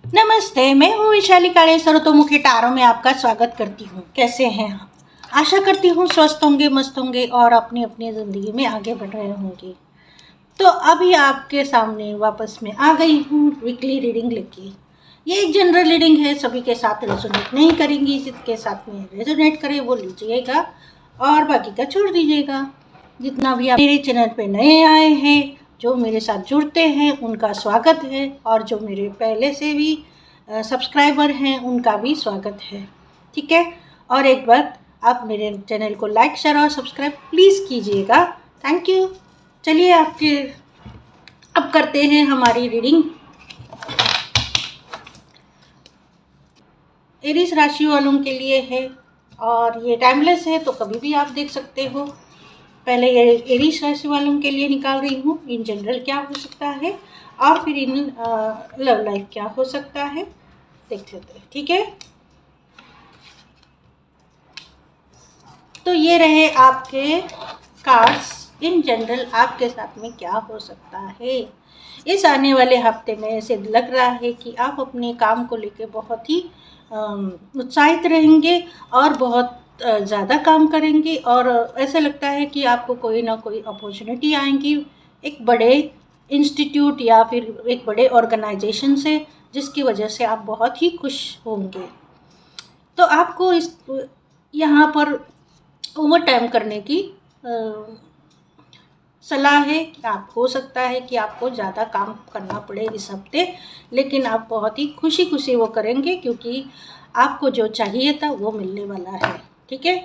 नमस्ते, मैं हूँ वैशाली काले सर्वतोमुखी टारों में आपका स्वागत करती हूँ। कैसे हैं आप? आशा करती हूँ स्वस्थ होंगे, मस्त होंगे और अपनी अपनी ज़िंदगी में आगे बढ़ रहे होंगे। तो अभी आपके सामने वापस मैं आ गई हूँ वीकली रीडिंग लेके। ये एक जनरल रीडिंग है, सभी के साथ रेजोनेट नहीं करेंगी। जिसके साथ में रेजोनेट करे वो लीजिएगा और बाकी का छोड़ दीजिएगा। जितना भी आप मेरे चैनल पे नए आए हैं, जो मेरे साथ जुड़ते हैं, उनका स्वागत है, और जो मेरे पहले से भी सब्सक्राइबर हैं उनका भी स्वागत है। ठीक है, और एक बार आप मेरे चैनल को लाइक, शेयर और सब्सक्राइब प्लीज़ कीजिएगा। Thank you. चलिए अब करते हैं हमारी रीडिंग। एरीज राशि वालों के लिए है और ये टाइमलेस है, तो कभी भी आप देख सकते हो। पहले ये एरीज राशि वालों के लिए निकाल रही हूँ, इन जनरल क्या हो सकता है और फिर इन लव लाइफ क्या हो सकता है, देख लेते हैं। ठीक है, तो ये रहे आपके कार्ड्स। इन जनरल आपके साथ में क्या हो सकता है इस आने वाले हफ्ते में। ऐसे लग रहा है कि आप अपने काम को लेकर बहुत ही उत्साहित रहेंगे और बहुत ज़्यादा काम करेंगे, और ऐसा लगता है कि आपको कोई ना कोई अपॉर्चुनिटी आएंगी एक बड़े इंस्टीट्यूट या फिर एक बड़े ऑर्गेनाइजेशन से, जिसकी वजह से आप बहुत ही खुश होंगे। तो आपको इस यहाँ पर ओवर टाइम करने की सलाह है कि आप, हो सकता है कि आपको ज़्यादा काम करना पड़े इस हफ्ते, लेकिन आप बहुत ही खुशी खुशी वो करेंगे क्योंकि आपको जो चाहिए था वो मिलने वाला है। ठीक है,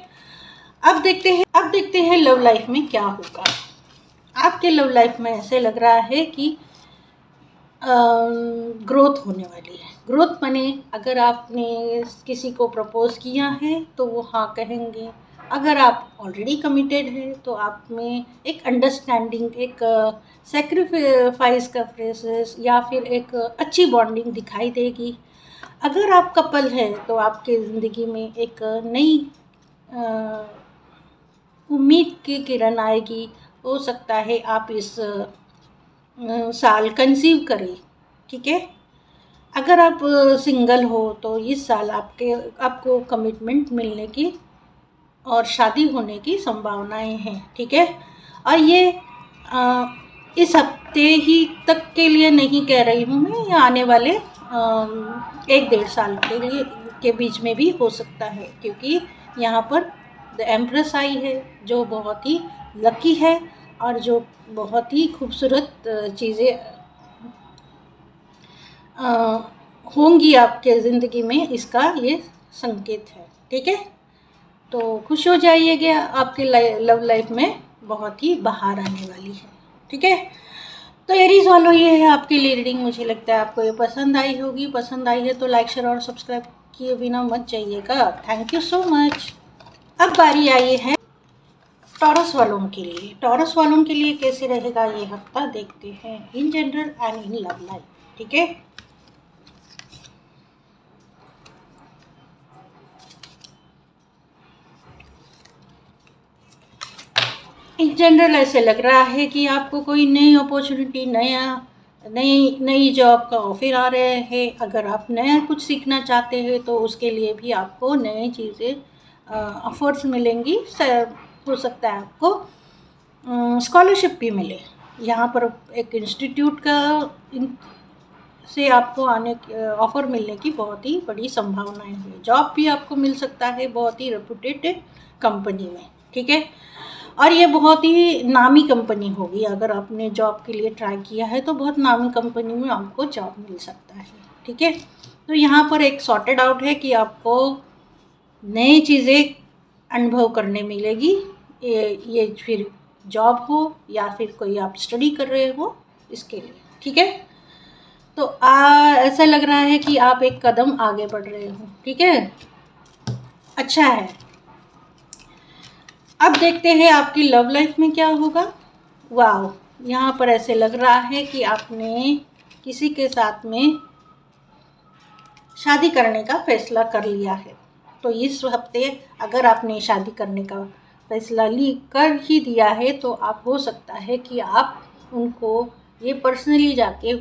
अब देखते हैं लव लाइफ में क्या होगा। आपके लव लाइफ में ऐसे लग रहा है कि ग्रोथ होने वाली है। ग्रोथ माने अगर आपने किसी को प्रपोज किया है तो वो हाँ कहेंगे। अगर आप ऑलरेडी कमिटेड है तो आप में एक अंडरस्टैंडिंग, एक सेक्रीफाइस का प्रोसेस या फिर एक अच्छी बॉन्डिंग दिखाई देगी। अगर आप कपल है तो आपके ज़िंदगी में एक नई उम्मीद की किरण आएगी। हो सकता है आप इस साल कंसीव करें। ठीक है, अगर आप सिंगल हो तो इस साल आपको कमिटमेंट मिलने की और शादी होने की संभावनाएं हैं। ठीक है, और ये इस हफ्ते ही तक के लिए नहीं कह रही हूँ मैं, ये आने वाले 1-1.5 साल के लिए के बीच में भी हो सकता है, क्योंकि यहाँ पर द एम्प्रेस आई है जो बहुत ही लकी है और जो बहुत ही खूबसूरत चीज़ें होंगी आपके ज़िंदगी में, इसका ये संकेत है। ठीक है, तो खुश हो जाइएगा, आपके लव लाइफ में बहुत ही बहार आने वाली है। ठीक है, तो एरीज वालों, ये है आपकी रीडिंग। मुझे लगता है आपको ये पसंद आई होगी। पसंद आई है तो लाइक, शेयर और सब्सक्राइब किए बिना मत जाइएगा। Thank you so much. अब बारी आई है टॉरस वालों के लिए। टॉरस वालों के लिए कैसे रहेगा ये हफ्ता, देखते हैं in general and in love life. ठीक है, इन जनरल ऐसे लग रहा है कि आपको कोई नई अपॉर्चुनिटी, नई जॉब का ऑफर आ रहे हैं। अगर आप नया कुछ सीखना चाहते हैं तो उसके लिए भी आपको नई चीज़ें ऑफर्स मिलेंगी। हो सकता है आपको स्कॉलरशिप भी मिले। यहाँ पर एक इंस्टीट्यूट से आपको ऑफ़र मिलने की बहुत ही बड़ी संभावनाएं हैं। जॉब भी आपको मिल सकता है बहुत ही रेपुटेड कंपनी में। ठीक है, और ये बहुत ही नामी कंपनी होगी। अगर आपने जॉब के लिए ट्राई किया है तो बहुत नामी कंपनी में आपको जॉब मिल सकता है। ठीक है, तो यहाँ पर एक सॉर्टेड आउट है कि आपको नई चीज़ें अनुभव करने मिलेगी। ये फिर जॉब हो या फिर कोई आप स्टडी कर रहे हो, इसके लिए। ठीक है, तो ऐसा लग रहा है कि आप एक कदम आगे बढ़ रहे हो। ठीक है, अच्छा है। अब देखते हैं आपकी लव लाइफ में क्या होगा। वाह, यहाँ पर ऐसे लग रहा है कि आपने किसी के साथ में शादी करने का फैसला कर लिया है। तो इस हफ्ते अगर आपने शादी करने का फैसला कर ही दिया है तो आप, हो सकता है कि आप उनको ये पर्सनली जाके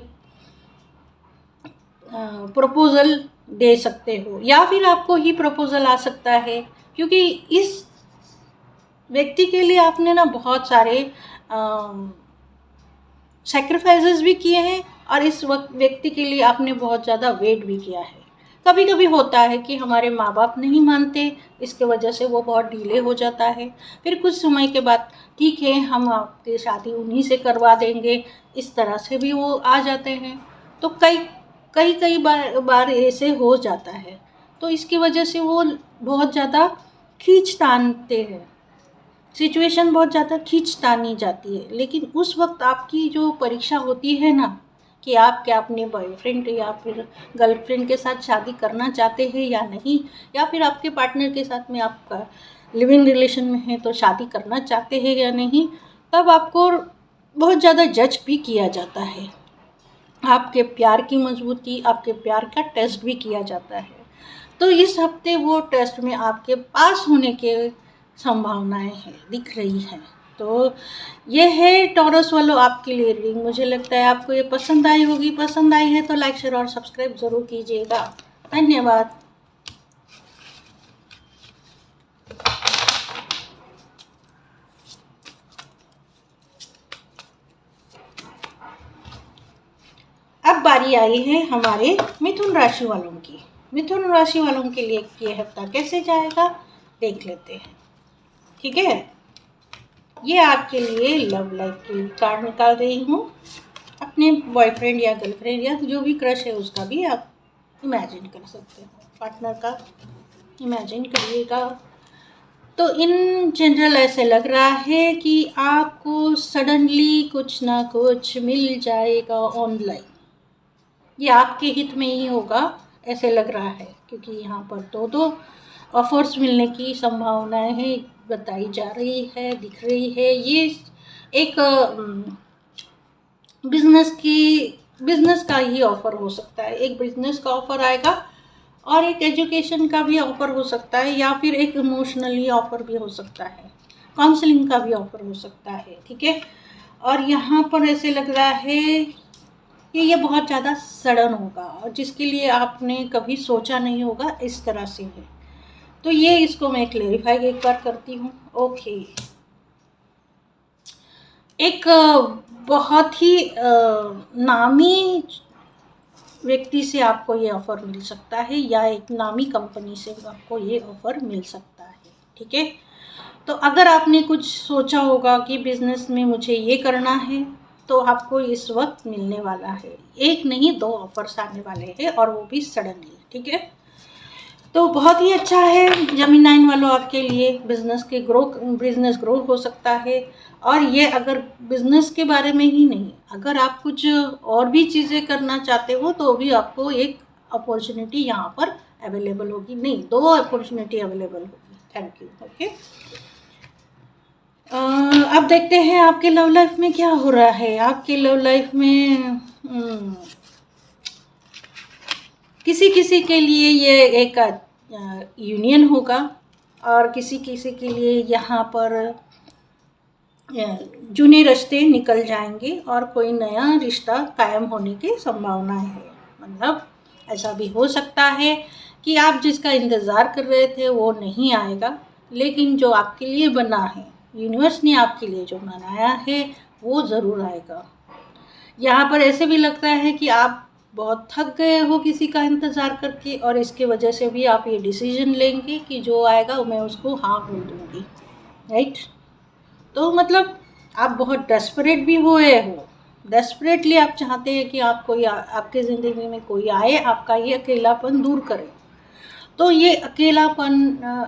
प्रपोज़ल दे सकते हो, या फिर आपको ही प्रपोज़ल आ सकता है, क्योंकि इस व्यक्ति के लिए आपने ना बहुत सारे सैक्रिफाइसेस भी किए हैं, और इस वक्त व्यक्ति के लिए आपने बहुत ज़्यादा वेट भी किया है। कभी कभी होता है कि हमारे माँ बाप नहीं मानते, इसके वजह से वो बहुत डिले हो जाता है। फिर कुछ समय के बाद ठीक है, हम आपकी शादी उन्हीं से करवा देंगे, इस तरह से भी वो आ जाते हैं। तो कई बार ऐसे हो जाता है, तो इसकी वजह से वो बहुत ज़्यादा खींच तानते हैं, सिचुएशन बहुत ज़्यादा खींच तानी जाती है। लेकिन उस वक्त आपकी जो परीक्षा होती है ना, कि आप क्या अपने बॉयफ्रेंड या फिर गर्लफ्रेंड के साथ शादी करना चाहते हैं या नहीं, या फिर आपके पार्टनर के साथ में आपका लिविंग रिलेशन में है तो शादी करना चाहते हैं या नहीं, तब आपको बहुत ज़्यादा जज भी किया जाता है। आपके प्यार की मजबूती, आपके प्यार का टेस्ट भी किया जाता है। तो इस हफ्ते वो टेस्ट में आपके पास होने के संभावनाएं हैं, दिख रही हैं। तो ये है टॉरस वालों आपके लिए रीडिंग। मुझे लगता है आपको ये पसंद आई होगी। पसंद आई है तो लाइक, शेयर और सब्सक्राइब ज़रूर कीजिएगा। धन्यवाद। अब बारी आई है हमारे मिथुन राशि वालों की। मिथुन राशि वालों के लिए ये हफ्ता कैसे जाएगा देख लेते हैं, ठीक है। ये आपके लिए लव लाइफ की कार्ड निकाल रही हूँ। अपने बॉयफ्रेंड या गर्लफ्रेंड या जो भी क्रश है उसका भी आप इमेजिन कर सकते हो, पार्टनर का इमेजिन करिएगा। तो इन जनरल ऐसे लग रहा है कि आपको सडनली कुछ ना कुछ मिल जाएगा ऑनलाइन। ये आपके हित में ही होगा ऐसे लग रहा है, क्योंकि यहाँ पर दो ऑफर्स मिलने की संभावनाएं हैं बताई जा रही है, दिख रही है। ये एक बिजनेस का ही ऑफर हो सकता है। एक बिजनेस का ऑफर आएगा और एक एजुकेशन का भी ऑफर हो सकता है, या फिर एक इमोशनली ऑफर भी हो सकता है, काउंसलिंग का भी ऑफर हो सकता है, ठीक है। और यहाँ पर ऐसे लग रहा है कि ये बहुत ज़्यादा सडन होगा और जिसके लिए आपने कभी सोचा नहीं होगा, इस तरह से है। तो ये इसको मैं क्लेरिफाई एक बार करती हूँ। ओके, एक बहुत ही नामी व्यक्ति से आपको ये ऑफ़र मिल सकता है, या एक नामी कंपनी से आपको ये ऑफ़र मिल सकता है, ठीक है। तो अगर आपने कुछ सोचा होगा कि बिज़नेस में मुझे ये करना है, तो आपको इस वक्त मिलने वाला है। एक नहीं, 2 ऑफ़र्स आने वाले हैं, और वो भी सडनली, ठीक है। तो बहुत ही अच्छा है जेमिनी वालों, आपके लिए बिजनेस ग्रो हो सकता है। और ये अगर बिजनेस के बारे में ही नहीं, अगर आप कुछ और भी चीज़ें करना चाहते हो तो भी आपको एक अपॉर्चुनिटी यहाँ पर अवेलेबल होगी, नहीं 2 अपॉर्चुनिटी अवेलेबल होगी। Thank you. ओके, अब देखते हैं आपके लव लाइफ में क्या हो रहा है। आपके लव लाइफ में किसी के लिए ये एक यूनियन होगा, और किसी के लिए यहाँ पर जूने रिश्ते निकल जाएंगे और कोई नया रिश्ता कायम होने की संभावना है। मतलब ऐसा भी हो सकता है कि आप जिसका इंतज़ार कर रहे थे वो नहीं आएगा, लेकिन जो आपके लिए बना है, यूनिवर्स ने आपके लिए जो बनाया है, वो ज़रूर आएगा। यहाँ पर ऐसे भी लगता है कि आप बहुत थक गए हो किसी का इंतज़ार करके, और इसके वजह से भी आप ये डिसीजन लेंगे कि जो आएगा मैं उसको हाँ बोल दूँगी, राइट। तो मतलब आप बहुत डेस्परेट भी हुए हो, डेस्परेटली आप चाहते हैं कि आप कोई आपके ज़िंदगी में कोई आए, आपका ये अकेलापन दूर करे। तो ये अकेलापन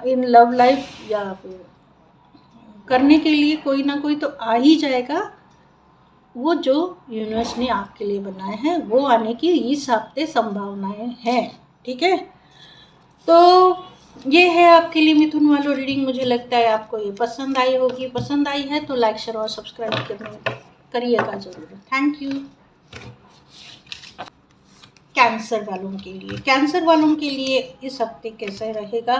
इन लव लाइफ या फिर करने के लिए कोई ना कोई तो आ ही जाएगा। वो जो यूनिवर्स ने आपके लिए बनाए हैं वो आने की इस हफ्ते संभावनाएं हैं, ठीक है। तो ये है आपके लिए मिथुन वालों रीडिंग। मुझे लगता है आपको ये पसंद आई होगी। पसंद आई है तो लाइक, शेयर और सब्सक्राइब करिएगा ज़रूर। Thank you. कैंसर वालों के लिए इस हफ्ते कैसे रहेगा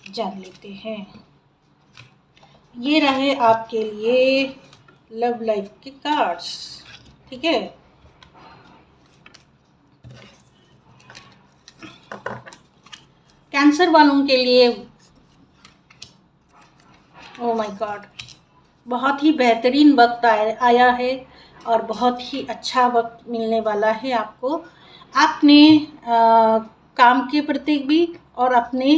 जान लेते हैं। ये रहे आपके लिए लव लाइफ के कार्ड्स, ठीक है। कैंसर वालों के लिए ओ माय गॉड, बहुत ही बेहतरीन वक्त आया है और बहुत ही अच्छा वक्त मिलने वाला है आपको। आपने काम के प्रति भी और अपने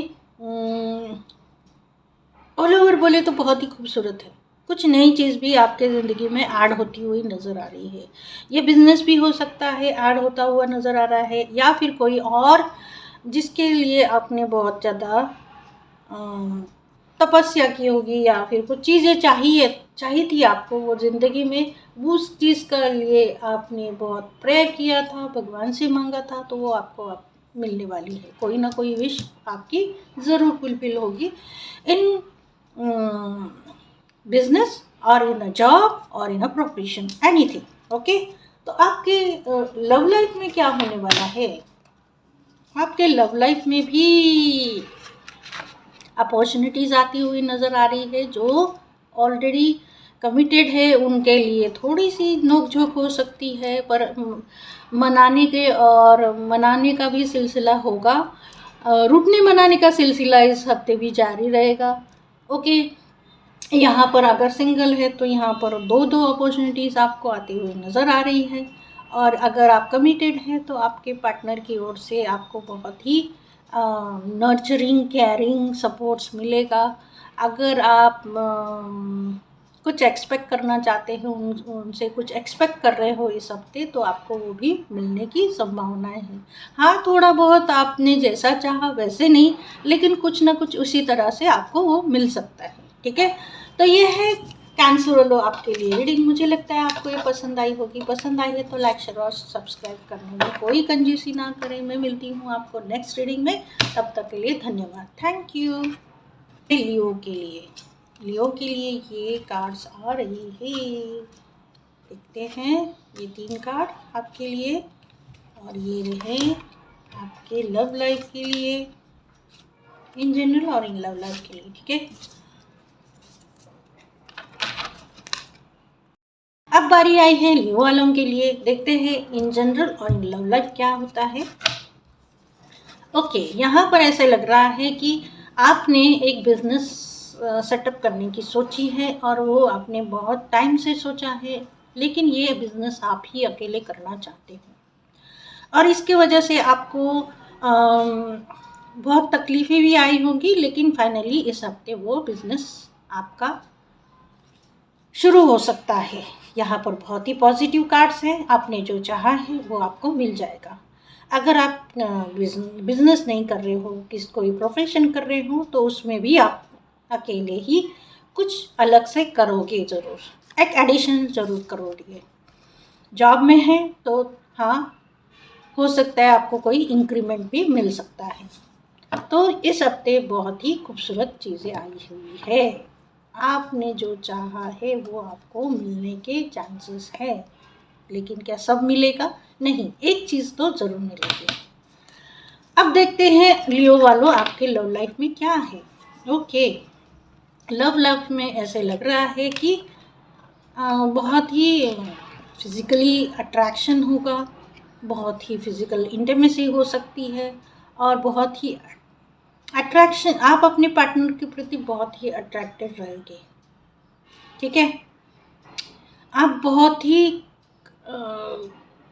ऑल ओवर बोले तो बहुत ही खूबसूरत है। कुछ नई चीज़ भी आपके ज़िंदगी में ऐड होती हुई नज़र आ रही है। ये बिज़नेस भी हो सकता है ऐड होता हुआ नज़र आ रहा है, या फिर कोई और जिसके लिए आपने बहुत ज़्यादा तपस्या की होगी, या फिर कुछ चीज़ें चाहिए थी आपको वो ज़िंदगी में, उस चीज़ का लिए आपने बहुत प्रेयर किया था, भगवान से मांगा था, तो वो आपको अब मिलने वाली है। कोई ना कोई विश आपकी ज़रूर फुलफिल होगी इन बिजनेस और इन अ जॉब और इन अ प्रोफेशन, एनीथिंग। ओके, तो आपके लव लाइफ में क्या होने वाला है? आपके लव लाइफ में भी अपॉर्चुनिटीज़ आती हुई नज़र आ रही है। जो ऑलरेडी कमिटेड है उनके लिए थोड़ी सी नोक-झोंक हो सकती है, पर मनाने का भी सिलसिला होगा। रुकने मनाने का सिलसिला इस हफ्ते भी जारी रहेगा। ओके, यहाँ पर अगर सिंगल है तो यहाँ पर दो अपॉर्चुनिटीज़ आपको आती हुई नज़र आ रही है, और अगर आप कमिटेड हैं तो आपके पार्टनर की ओर से आपको बहुत ही नर्चरिंग, केयरिंग सपोर्ट्स मिलेगा। अगर आप कुछ एक्सपेक्ट करना चाहते हो, उनसे कुछ एक्सपेक्ट कर रहे हो इस हफ्ते, तो आपको वो भी मिलने की संभावनाएं हैं। हाँ, थोड़ा बहुत आपने जैसा चाहा वैसे नहीं, लेकिन कुछ ना कुछ उसी तरह से आपको वो मिल सकता है। ठीक है, तो ये है कैंसर वालों आपके लिए रीडिंग। मुझे लगता है आपको ये पसंद आई होगी। पसंद आई है तो लाइक, शेयर और सब्सक्राइब करने में कोई कंजूसी ना करें। मैं मिलती हूँ आपको नेक्स्ट रीडिंग में, तब तक के लिए धन्यवाद, थैंक यू। लियो के लिए ये कार्ड्स आ रही है, देखते हैं। ये 3 कार्ड आपके लिए, और ये रहे आपके लव लाइफ के लिए, इन जनरल और इन लव लाइफ के लिए। ठीक है, अब बारी आई है लियो वालों के लिए। देखते हैं इन जनरल और इन लव लाइफ क्या होता है। ओके, यहाँ पर ऐसे लग रहा है कि आपने एक बिजनेस सेटअप करने की सोची है, और वो आपने बहुत टाइम से सोचा है, लेकिन ये बिजनेस आप ही अकेले करना चाहते हो, और इसके वजह से आपको बहुत तकलीफ़ें भी आई होंगी, लेकिन फाइनली इस हफ्ते वो बिजनेस आपका शुरू हो सकता है। यहाँ पर बहुत ही पॉजिटिव कार्ड्स हैं। आपने जो चाहा है वो आपको मिल जाएगा। अगर आप बिजनेस नहीं कर रहे हो, कोई प्रोफेशन कर रहे हो, तो उसमें भी आप अकेले ही कुछ अलग से करोगे ज़रूर, एक एडिशन ज़रूर करोगे। जॉब में है तो हाँ, हो सकता है आपको कोई इंक्रीमेंट भी मिल सकता है। तो इस हफ्ते बहुत ही खूबसूरत चीज़ें आई हुई है। आपने जो चाहा है वो आपको मिलने के चांसेस है, लेकिन क्या सब मिलेगा? नहीं, एक चीज़ तो ज़रूर मिलेगी। अब देखते हैं लियो वालों आपके लव लाइफ में क्या है। ओके, लव लाइफ में ऐसे लग रहा है कि बहुत ही फिज़िकली अट्रैक्शन होगा, बहुत ही फिज़िकल इंटिमेसी हो सकती है, और बहुत ही अट्रैक्शन, आप अपने पार्टनर के प्रति बहुत ही अट्रैक्टेड रहेंगे। ठीक है, आप बहुत ही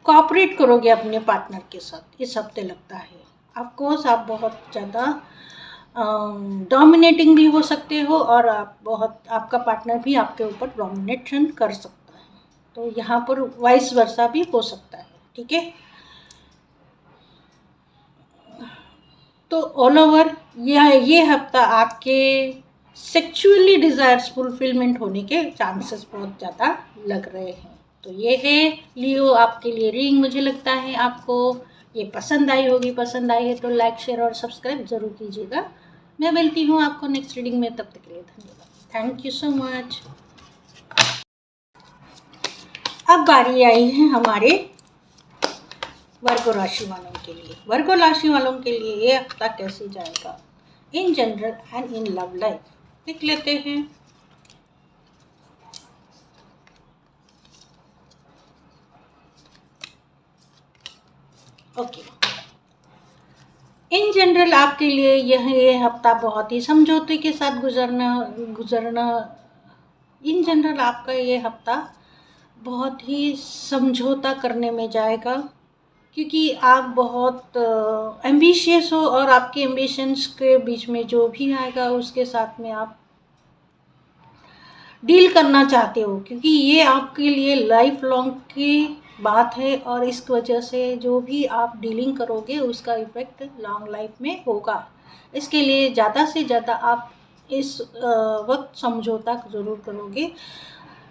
कोऑपरेट करोगे अपने पार्टनर के साथ इस हफ्ते, लगता है। ऑफकोर्स आप बहुत ज़्यादा डोमिनेटिंग भी हो सकते हो, और आपका पार्टनर भी आपके ऊपर डोमिनेशन कर सकता है। तो यहाँ पर वाइस वर्सा भी हो सकता है। ठीक है, तो ऑल ओवर ये हफ्ता आपके सेक्सुअली डिज़ायर्स फुलफिलमेंट होने के चांसेस बहुत ज़्यादा लग रहे हैं। तो ये है लियो आपके लिए रीडिंग। मुझे लगता है आपको ये पसंद आई होगी। पसंद आई है तो लाइक, शेयर और सब्सक्राइब ज़रूर कीजिएगा। मैं मिलती हूँ आपको नेक्स्ट रीडिंग में, तब तक के लिए धन्यवाद, थैंक यू सो मच। अब बारी आई है हमारे वर्गो राशि वालों के लिए। वर्गो राशि वालों के लिए ये हफ्ता कैसे जाएगा in general and in love life, देख लेते हैं। ओके, इन जनरल आपके लिए ये हफ्ता बहुत ही समझौते के साथ गुजरना इन जनरल आपका ये हफ्ता बहुत ही समझौता करने में जाएगा, क्योंकि आप बहुत एम्बिशियस हो और आपके एम्बिशंस के बीच में जो भी आएगा उसके साथ में आप डील करना चाहते हो, क्योंकि ये आपके लिए लाइफ लॉन्ग की बात है और इस वजह से जो भी आप डीलिंग करोगे उसका इफ़ेक्ट लॉन्ग लाइफ में होगा। इसके लिए ज़्यादा से ज़्यादा आप इस वक्त समझौता ज़रूर करोगे,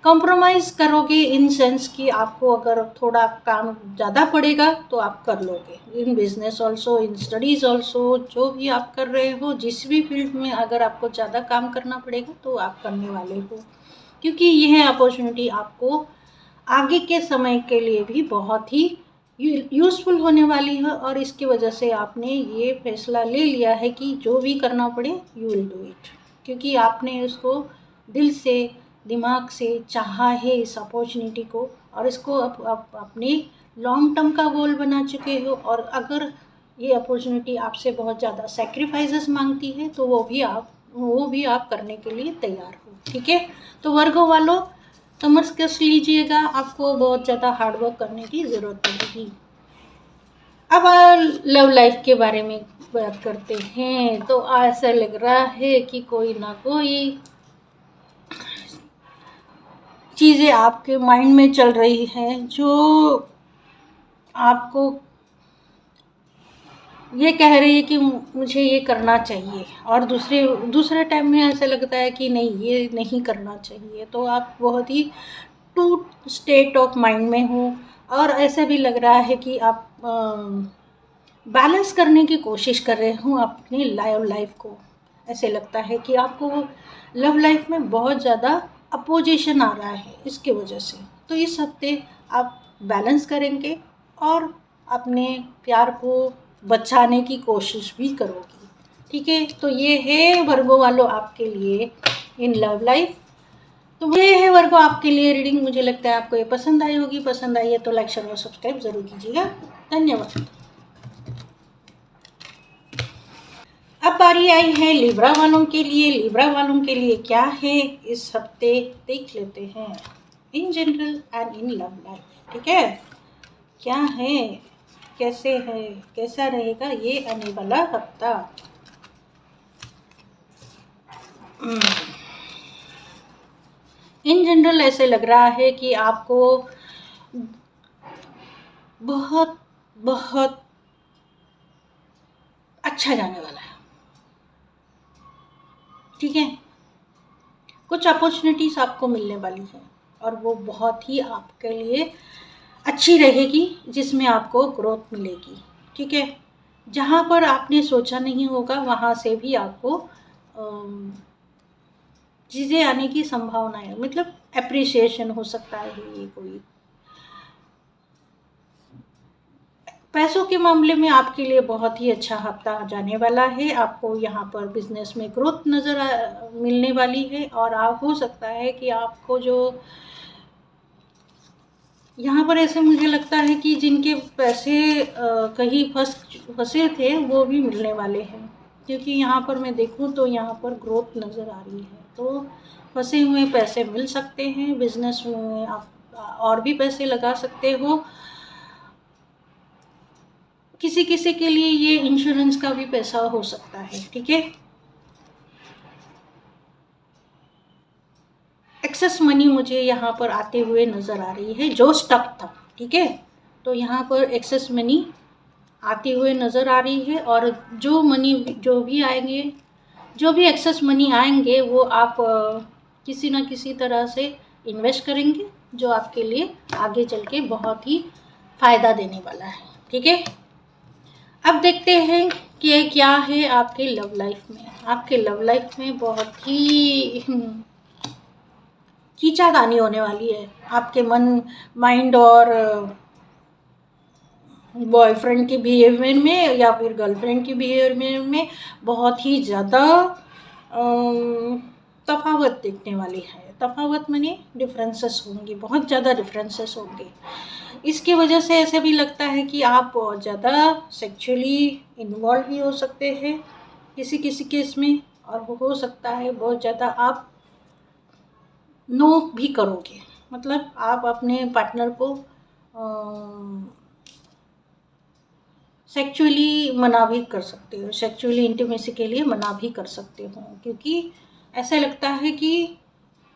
कॉम्प्रोमाइज़ करोगे इन सेंस कि आपको अगर थोड़ा काम ज़्यादा पड़ेगा तो आप कर लोगे, in business also, in studies also, जो भी आप कर रहे हो, जिस भी फील्ड में अगर आपको ज़्यादा काम करना पड़ेगा तो आप करने वाले हो, क्योंकि यह अपॉर्चुनिटी आपको आगे के समय के लिए भी बहुत ही यूज़फुल होने वाली है। और इसकी वजह से आपने ये फैसला ले लिया है कि जो भी करना पड़े यू विल डू इट, क्योंकि आपने उसको दिल से, दिमाग से चाहा है इस अपॉर्चुनिटी को, और इसको आप अपने लॉन्ग टर्म का गोल बना चुके हो। और अगर ये अपॉर्चुनिटी आपसे बहुत ज़्यादा सेक्रीफाइसेस मांगती है तो वो भी आप करने के लिए तैयार हो, ठीक है। तो वर्गो वालों, समझ कस लीजिएगा, आपको बहुत ज़्यादा हार्डवर्क करने की ज़रूरत पड़ेगी। अब लव लाइफ के बारे में बात करते हैं। तो ऐसा लग रहा है कि कोई ना कोई चीज़ें आपके माइंड में चल रही हैं जो आपको ये कह रही है कि मुझे ये करना चाहिए, और दूसरे टाइम में ऐसा लगता है कि नहीं, ये नहीं करना चाहिए। तो आप बहुत ही टू स्टेट ऑफ माइंड में हो, और ऐसा भी लग रहा है कि आप बैलेंस करने की कोशिश कर रहे हो अपनी लव लाइफ को। ऐसे लगता है कि आपको लव लाइफ में बहुत ज़्यादा अपोजिशन आ रहा है इसकी वजह से। तो इस हफ्ते आप बैलेंस करेंगे और अपने प्यार को बचाने की कोशिश भी करोगी, ठीक है। तो ये है वर्गो वालों आपके लिए इन लव लाइफ। तो ये है वर्गो आपके लिए रीडिंग। मुझे लगता है आपको ये पसंद आई होगी। पसंद आई है तो लाइक, शेयर और सब्सक्राइब ज़रूर कीजिएगा। धन्यवाद। अब बारी आई है लिब्रा वालों के लिए। लिब्रा वालों के लिए क्या है इस हफ्ते देख लेते हैं, in general and in love life, ठीक है। क्या है, कैसे है, कैसा रहेगा ये आने वाला हफ्ता। इन जनरल ऐसे लग रहा है कि आपको बहुत बहुत अच्छा जाने वाला है, ठीक है। कुछ अपॉर्चुनिटीज़ आपको मिलने वाली हैं और वो बहुत ही आपके लिए अच्छी रहेगी, जिसमें आपको ग्रोथ मिलेगी, ठीक है। जहाँ पर आपने सोचा नहीं होगा वहाँ से भी आपको चीज़ें आने की संभावना है, मतलब एप्रिसिएशन हो सकता है ये कोई। पैसों के मामले में आपके लिए बहुत ही अच्छा हफ्ता जाने वाला है। आपको यहाँ पर बिजनेस में ग्रोथ मिलने वाली है, और आप हो सकता है कि आपको जो यहाँ पर ऐसे मुझे लगता है कि जिनके पैसे कहीं फंसे थे वो भी मिलने वाले हैं, क्योंकि यहाँ पर मैं देखूँ तो यहाँ पर ग्रोथ नज़र आ रही है। तो फंसे हुए पैसे मिल सकते हैं, बिजनेस में आप और भी पैसे लगा सकते हो। किसी किसी के लिए ये इंश्योरेंस का भी पैसा हो सकता है, ठीक है। एक्सेस मनी मुझे यहाँ पर आते हुए नज़र आ रही है, जो स्टक था, ठीक है। तो यहाँ पर एक्सेस मनी आते हुए नज़र आ रही है, और जो भी आएंगे, जो भी एक्सेस मनी आएंगे वो आप किसी ना किसी तरह से इन्वेस्ट करेंगे, जो आपके लिए आगे चल के बहुत ही फ़ायदा देने वाला है, ठीक है। अब देखते हैं कि क्या है आपके लव लाइफ में। आपके लव लाइफ में बहुत ही खींचातानी होने वाली है। आपके माइंड और बॉयफ्रेंड के बिहेवियर में या फिर गर्लफ्रेंड के बिहेवियर में बहुत ही ज़्यादा तफावत दिखने वाली है। तफावत माने डिफरेंसेस होंगे, बहुत ज़्यादा डिफरेंसेस होंगे। इसकी वजह से ऐसे भी लगता है कि आप बहुत ज़्यादा सेक्सुअली इन्वॉल्व भी हो सकते हैं किसी किसी केस में, और हो सकता है बहुत ज़्यादा आप नो भी करोगे, मतलब आप अपने पार्टनर को सेक्सुअली मना भी कर सकते हो, सेक्सुअली इंटीमेसी के लिए मना भी कर सकते हो, क्योंकि ऐसा लगता है कि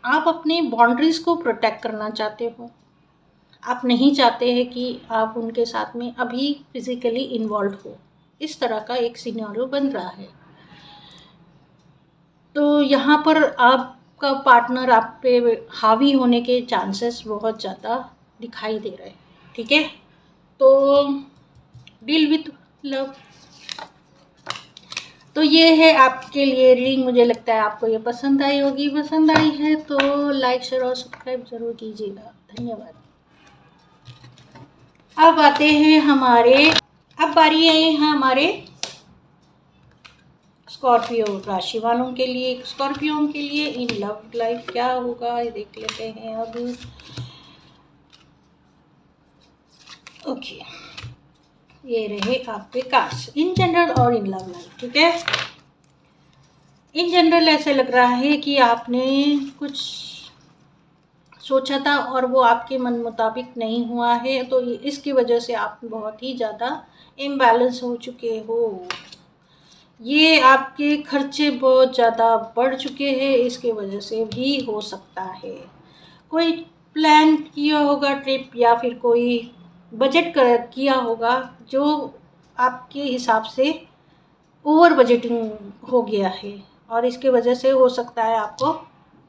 आप अपनी बाउंड्रीज़ को प्रोटेक्ट करना चाहते हो। आप नहीं चाहते हैं कि आप उनके साथ में अभी फिज़िकली इन्वॉल्व हो, इस तरह का एक सिनेरियो बन रहा है। तो यहाँ पर आपका पार्टनर आप पे हावी होने के चांसेस बहुत ज़्यादा दिखाई दे रहे हैं, ठीक है। तो डील विथ लव, तो ये है आपके लिए रीडिंग। मुझे लगता है आपको ये पसंद आई होगी। पसंद आई है तो लाइक शेयर और सब्सक्राइब ज़रूर कीजिएगा। धन्यवाद। अब आते हैं अब बारी है हमारे स्कॉर्पियो राशि वालों के लिए। स्कॉर्पियो के लिए इन लव लाइफ क्या होगा ये देख लेते हैं अब। ओके, ये रहे आपके कार्ड्स इन जनरल और इन लव लाइफ, ठीक है। इन जनरल ऐसे लग रहा है कि आपने कुछ सोचा था और वो आपके मन मुताबिक नहीं हुआ है, तो इसकी वजह से आप बहुत ही ज़्यादा इम्बैलेंस हो चुके हो। ये आपके खर्चे बहुत ज़्यादा बढ़ चुके हैं, इसके वजह से भी हो सकता है। कोई प्लान किया होगा ट्रिप, या फिर कोई बजट किया होगा जो आपके हिसाब से ओवर बजटिंग हो गया है, और इसके वजह से हो सकता है आपको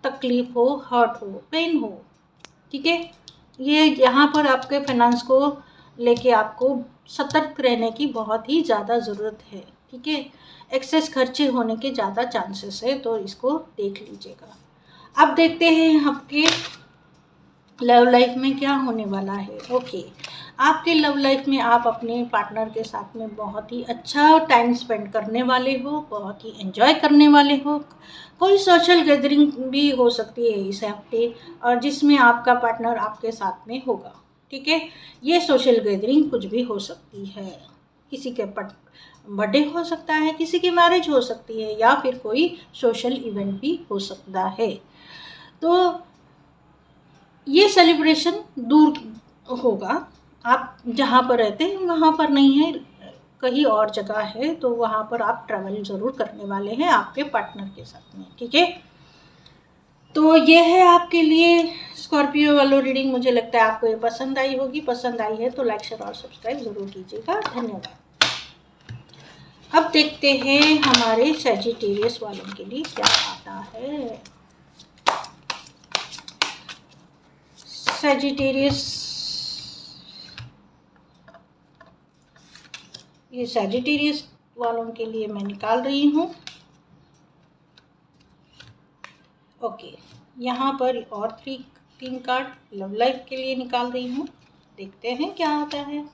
तकलीफ़ हो, हर्ट हो, पेन हो, ठीक है। ये यहाँ पर आपके फाइनेंस को लेके आपको सतर्क रहने की बहुत ही ज़्यादा ज़रूरत है, ठीक है। एक्सेस खर्चे होने के ज़्यादा चांसेस है, तो इसको देख लीजिएगा। अब देखते हैं आपके लव लाइफ में क्या होने वाला है। ओके, आपके लव लाइफ में आप अपने पार्टनर के साथ में बहुत ही अच्छा टाइम स्पेंड करने वाले हो, बहुत ही एंजॉय करने वाले हो। कोई सोशल गैदरिंग भी हो सकती है इस हफ्ते, और जिसमें आपका पार्टनर आपके साथ में होगा, ठीक है। ये सोशल गैदरिंग कुछ भी हो सकती है, किसी के बर्थडे हो सकता है, किसी की मैरिज हो सकती है, या फिर कोई सोशल इवेंट भी हो सकता है। तो ये सेलिब्रेशन दूर होगा, आप जहाँ पर रहते हैं वहाँ पर नहीं है, कहीं और जगह है, तो वहाँ पर आप ट्रैवल ज़रूर करने वाले हैं आपके पार्टनर के साथ में, ठीक है। तो ये है आपके लिए स्कॉर्पियो वालों रीडिंग। मुझे लगता है आपको ये पसंद आई होगी। पसंद आई है तो लाइक शेयर और सब्सक्राइब ज़रूर कीजिएगा। धन्यवाद। अब देखते हैं हमारे सैजिटेरियस वालों के लिए क्या आता है। सैजिटेरियस, ये सैजिटेरियस वालों के लिए मैं निकाल रही हूँ। ओके, यहाँ पर और तीन कार्ड लव लाइफ के लिए निकाल रही हूँ। देखते हैं क्या आता है।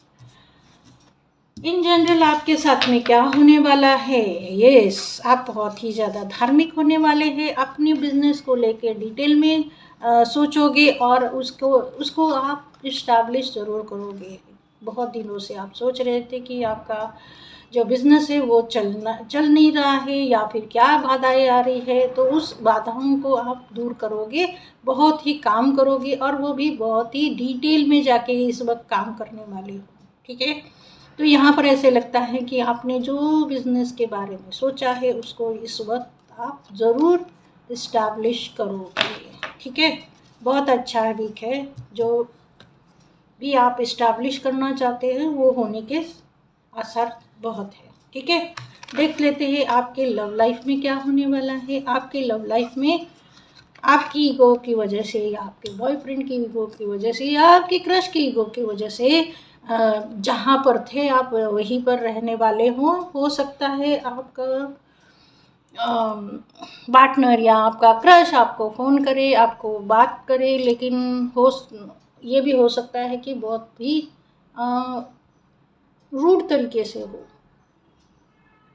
इन जनरल आपके साथ में क्या होने वाला है। यस, आप बहुत ही ज़्यादा धार्मिक होने वाले हैं। अपने बिजनेस को लेकर डिटेल में सोचोगे, और उसको आप इस्टेब्लिश ज़रूर करोगे। बहुत दिनों से आप सोच रहे थे कि आपका जो बिज़नेस है वो चल नहीं रहा है, या फिर क्या बाधाएं आ रही है, तो उस बाधाओं को आप दूर करोगे, बहुत ही काम करोगे, और वो भी बहुत ही डिटेल में जाके इस वक्त काम करने वाले हो, ठीक है। तो यहाँ पर ऐसे लगता है कि आपने जो बिज़नेस के बारे में सोचा है उसको इस वक्त आप ज़रूर इस्टेब्लिश करोगे, ठीक है। बहुत अच्छा वीक है, जो भी आप इस्टेब्लिश करना चाहते हैं वो होने के असर बहुत है, ठीक है। देख लेते हैं आपके लव लाइफ में क्या होने वाला है। आपके लव लाइफ में आपकी ईगो की वजह से, या आपके बॉयफ्रेंड की ईगो की वजह से, या आपकी क्रश की ईगो की वजह से जहाँ पर थे आप वहीं पर रहने वाले हो सकता है आपका पार्टनर या आपका क्रश आपको फ़ोन करे, आपको बात करे, लेकिन ये भी हो सकता है कि बहुत ही रूड तरीके से हो,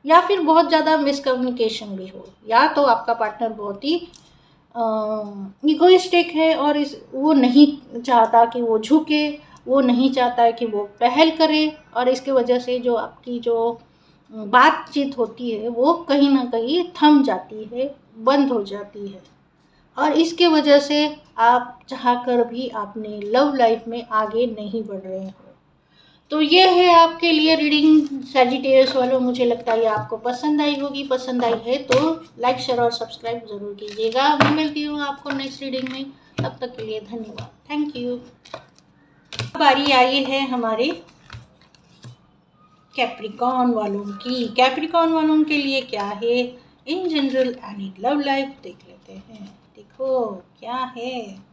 या फिर बहुत ज़्यादा मिसकम्युनिकेशन भी हो, या तो आपका पार्टनर बहुत ही इगोइस्टिक है और वो नहीं चाहता कि वो झुके, वो नहीं चाहता है कि वो पहल करे, और इसकी वजह से जो आपकी जो बातचीत होती है वो कहीं ना कहीं थम जाती है, बंद हो जाती है, और इसके वजह से आप चाहकर भी अपने लव लाइफ में आगे नहीं बढ़ रहे हो। तो ये है आपके लिए रीडिंग सैजिटेरियस वालों। मुझे लगता है ये आपको पसंद आई होगी। पसंद आई है तो लाइक शेयर और सब्सक्राइब ज़रूर कीजिएगा। मैं मिलती हूँ आपको नेक्स्ट रीडिंग में, तब तक के लिए धन्यवाद, थैंक यू। बारी आई है हमारे कैप्रिकॉर्न वालों की। कैप्रिकॉर्न वालों के लिए क्या है in general and love life, देख लेते हैं। देखो क्या है।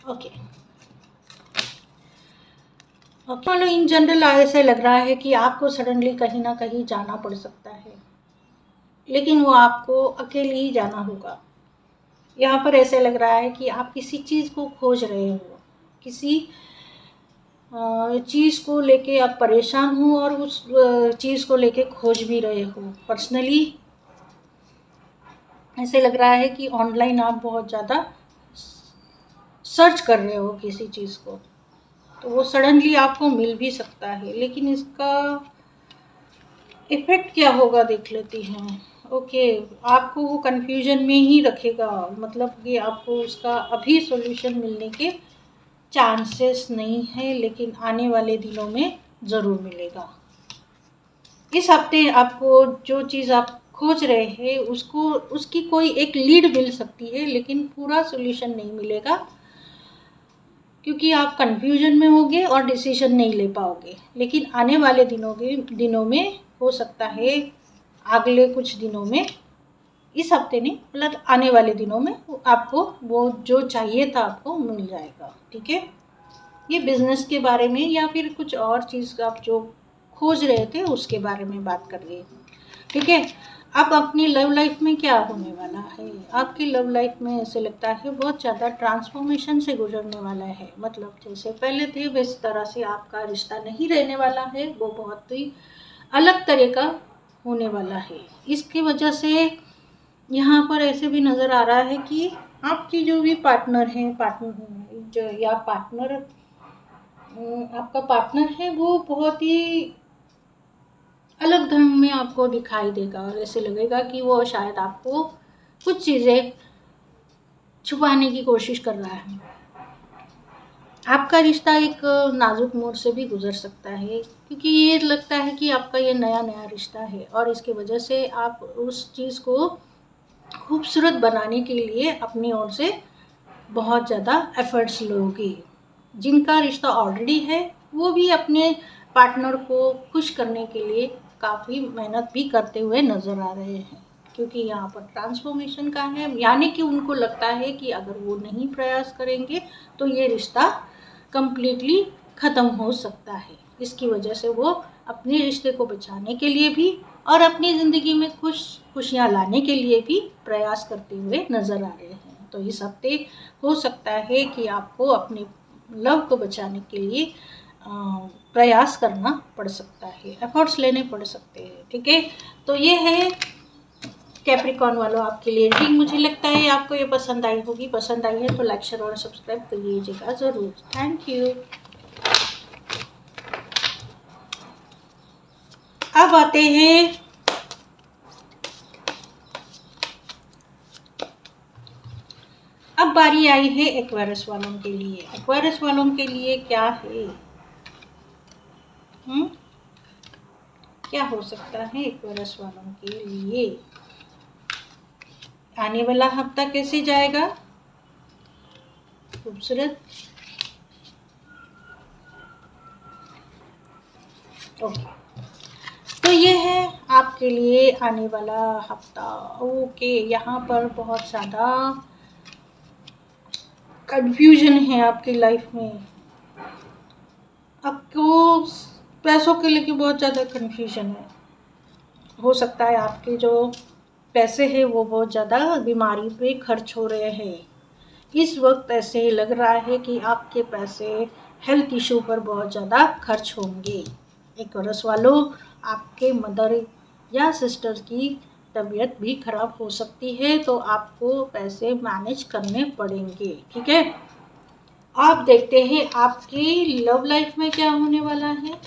ओके ओके, इन जनरल ऐसे लग रहा है कि आपको सडनली कहीं ना कहीं जाना पड़ सकता है, लेकिन वो आपको अकेले ही जाना होगा। यहाँ पर ऐसे लग रहा है कि आप किसी चीज़ को खोज रहे हो, किसी चीज़ को लेके आप परेशान हो, और उस चीज़ को लेके खोज भी रहे हो। पर्सनली ऐसे लग रहा है कि ऑनलाइन आप बहुत ज़्यादा सर्च कर रहे हो किसी चीज़ को, तो वो सडनली आपको मिल भी सकता है, लेकिन इसका इफ़ेक्ट क्या होगा देख लेती हैं। ओके, आपको वो कन्फ्यूजन में ही रखेगा, मतलब कि आपको उसका अभी सॉल्यूशन मिलने के चांसेस नहीं है, लेकिन आने वाले दिनों में ज़रूर मिलेगा। इस हफ्ते आपको जो चीज़ आप खोज रहे हैं उसकी कोई एक लीड मिल सकती है, लेकिन पूरा सॉल्यूशन नहीं मिलेगा, क्योंकि आप कंफ्यूजन में होगे और डिसीजन नहीं ले पाओगे। लेकिन आने वाले दिनों में हो सकता है, अगले कुछ दिनों में, इस हफ्ते नहीं मतलब आने वाले दिनों में आपको वो जो चाहिए था आपको मिल जाएगा। ठीक है, ये बिजनेस के बारे में या फिर कुछ और चीज़ आप जो खोज रहे थे उसके बारे में बात कर रही हूँ। ठीक है, अब अपनी लव लाइफ में क्या होने वाला है। आपकी लव लाइफ में ऐसे लगता है बहुत ज़्यादा ट्रांसफॉर्मेशन से गुजरने वाला है, मतलब जैसे पहले थे वैसे तरह से आपका रिश्ता नहीं रहने वाला है, वो बहुत ही अलग तरह का होने वाला है। इसकी वजह से यहाँ पर ऐसे भी नज़र आ रहा है कि आपकी जो भी पार्टनर जो या पार्टनर आपका पार्टनर है वो बहुत ही अलग ढंग में आपको दिखाई देगा, और ऐसे लगेगा कि वो शायद आपको कुछ चीज़ें छुपाने की कोशिश कर रहा है। आपका रिश्ता एक नाजुक मोड़ से भी गुजर सकता है, क्योंकि ये लगता है कि आपका ये नया नया रिश्ता है, और इसकी वजह से आप उस चीज़ को खूबसूरत बनाने के लिए अपनी ओर से बहुत ज़्यादा एफर्ट्स लोगे। जिनका रिश्ता ऑलरेडी है वो भी अपने पार्टनर को खुश करने के लिए काफ़ी मेहनत भी करते हुए नज़र आ रहे हैं, क्योंकि यहाँ पर ट्रांसफॉर्मेशन का है, यानी कि उनको लगता है कि अगर वो नहीं प्रयास करेंगे तो ये रिश्ता कम्प्लीटली ख़त्म हो सकता है। इसकी वजह से वो अपने रिश्ते को बचाने के लिए भी और अपनी ज़िंदगी में खुशियाँ लाने के लिए भी प्रयास करते हुए नज़र आ रहे हैं। तो इस हफ्ते हो सकता है कि आपको अपने लव को बचाने के लिए प्रयास करना पड़ सकता है, एफर्ट्स लेने पड़ सकते हैं। ठीक है, तो ये है कैप्रिकॉर्न वालों आपके लिए रीडिंग। मुझे लगता है आपको ये पसंद आई होगी। पसंद आई है तो लाइक शेयर और सब्सक्राइब कर लीजिएगा ज़रूर, थैंक यू। अब आते हैं अब बारी आई है एक्वेरियस वालों के लिए। एक्वेरियस वालों के लिए क्या है, क्या हो सकता है एक्वेरियस वालों के लिए। आने वाला हफ्ता कैसे जाएगा, खूबसूरत। ओके, तो ये है आपके लिए आने वाला हफ्ता। ओके, यहाँ पर बहुत ज़्यादा कंफ्यूजन है आपकी लाइफ में। आपको पैसों के लेके बहुत ज़्यादा कंफ्यूजन है। हो सकता है आपके जो पैसे हैं वो बहुत ज़्यादा बीमारी पे खर्च हो रहे हैं। इस वक्त ऐसे लग रहा है कि आपके पैसे हेल्थ इशू पर बहुत ज़्यादा खर्च होंगे। एक्वेरियस वालों, आपके मदर या सिस्टर की तबीयत भी खराब हो सकती है, तो आपको पैसे मैनेज करने पड़ेंगे। ठीक है, आप देखते हैं आपकी लव लाइफ में क्या होने वाला है।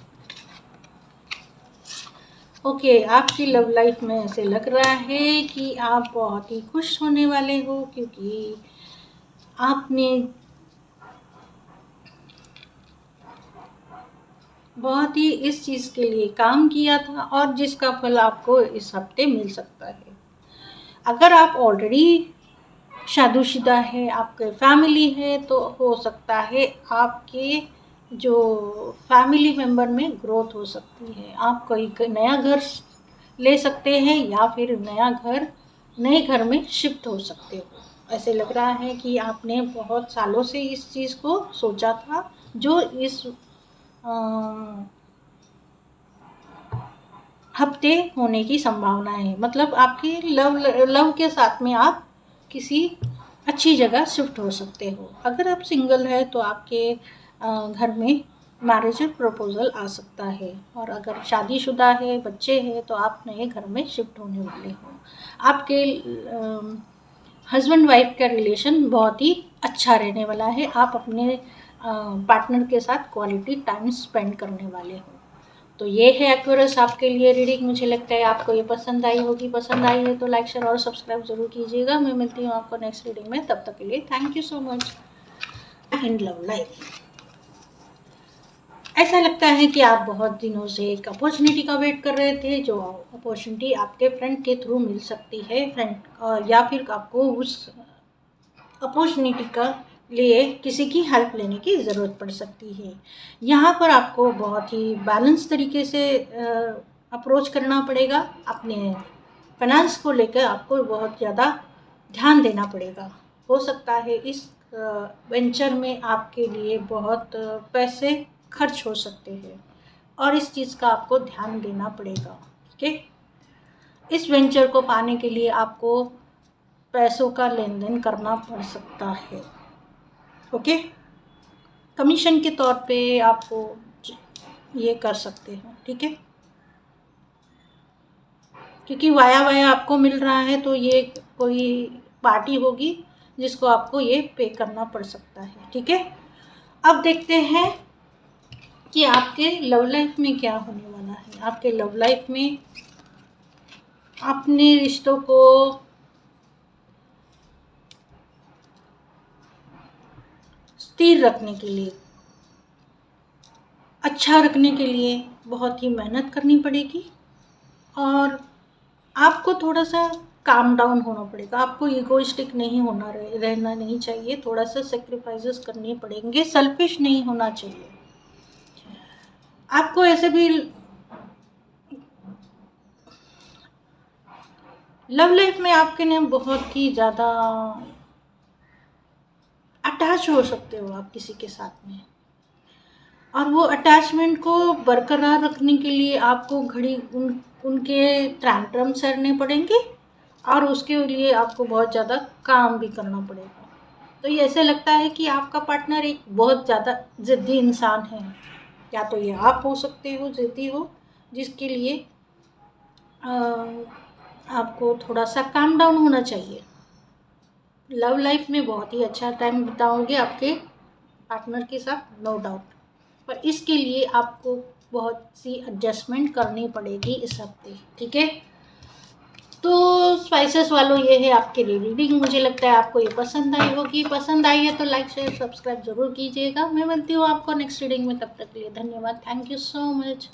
ओके, आपकी लव लाइफ में ऐसे लग रहा है कि आप बहुत ही खुश होने वाले हो, क्योंकि आपने बहुत ही इस चीज़ के लिए काम किया था और जिसका फल आपको इस हफ्ते मिल सकता है। अगर आप ऑलरेडी शादीशुदा है, आपके फैमिली है, तो हो सकता है आपके जो फैमिली मेंबर में ग्रोथ हो सकती है। आप कोई नया घर ले सकते हैं या फिर नए घर में शिफ्ट हो सकते हो। ऐसे लग रहा है कि आपने बहुत सालों से इस चीज़ को सोचा था, जो इस हफ्ते होने की संभावना है। मतलब आपके लव के साथ में आप किसी अच्छी जगह शिफ्ट हो सकते हो। अगर आप सिंगल है तो आपके घर में मैरिज प्रपोजल आ सकता है, और अगर शादीशुदा है, बच्चे हैं, तो आप नए घर में शिफ्ट होने वाले हो। आपके हस्बैंड वाइफ का रिलेशन बहुत ही अच्छा रहने वाला है। आप अपने पार्टनर के साथ क्वालिटी टाइम स्पेंड करने वाले हो। तो ये है एक्वेरियस आपके लिए रीडिंग। मुझे लगता है आपको ये पसंद आई होगी। पसंद आई है तो लाइक, शेयर और सब्सक्राइब जरूर कीजिएगा। मैं मिलती हूँ आपको नेक्स्ट रीडिंग में, तब तक के लिए thank you so much. In love life, ऐसा लगता है कि आप बहुत दिनों से एक अपॉर्चुनिटी का वेट कर रहे थे, जो अपॉर्चुनिटी आपके फ्रेंड के थ्रू मिल सकती है। फ्रेंड या फिर आपको उस अपॉर्चुनिटी का लिए किसी की हेल्प लेने की ज़रूरत पड़ सकती है। यहाँ पर आपको बहुत ही बैलेंस तरीके से अप्रोच करना पड़ेगा। अपने फाइनेंस को लेकर आपको बहुत ज़्यादा ध्यान देना पड़ेगा। हो सकता है इस वेंचर में आपके लिए बहुत पैसे खर्च हो सकते हैं, और इस चीज़ का आपको ध्यान देना पड़ेगा। ठीक है, इस वेंचर को पाने के लिए आपको पैसों का लेन देन करना पड़ सकता है। ओके, कमीशन के तौर पे आपको ये कर सकते हो। ठीक है, क्योंकि वाया आपको मिल रहा है, तो ये कोई पार्टी होगी जिसको आपको ये पे करना पड़ सकता है। ठीक है, अब देखते हैं कि आपके लव लाइफ में क्या होने वाला है। आपके लव लाइफ में अपने रिश्तों को स्थिर रखने के लिए, अच्छा रखने के लिए बहुत ही मेहनत करनी पड़ेगी, और आपको थोड़ा सा काम डाउन होना पड़ेगा। आपको इगोइस्टिक नहीं रहना नहीं चाहिए। थोड़ा सा सेक्रीफाइसेस करने पड़ेंगे, सेल्फिश नहीं होना चाहिए। आपको ऐसे भी लव लाइफ में आपके ने बहुत ही ज़्यादा अटैच हो सकते हो आप किसी के साथ में, और वो अटैचमेंट को बरकरार रखने के लिए आपको उनके टैंट्रम सहने पड़ेंगे, और उसके लिए आपको बहुत ज़्यादा काम भी करना पड़ेगा। तो ये ऐसे लगता है कि आपका पार्टनर एक बहुत ज़्यादा ज़िद्दी इंसान है। या तो ये आप हो सकते हो ज़िद्दी हो, जिसके लिए आपको थोड़ा सा काम डाउन होना चाहिए। लव लाइफ में बहुत ही अच्छा टाइम बिताओगे आपके पार्टनर के साथ, नो डाउट, पर इसके लिए आपको बहुत सी एडजस्टमेंट करनी पड़ेगी इस हफ्ते। ठीक है, तो स्पाइसेस वालों, ये है आपके लिए रीडिंग। मुझे लगता है आपको ये पसंद आई होगी। पसंद आई है तो लाइक, शेयर, सब्सक्राइब जरूर कीजिएगा। मैं मिलती हूँ आपको नेक्स्ट रीडिंग में, तब तक के लिए धन्यवाद। Thank you so much.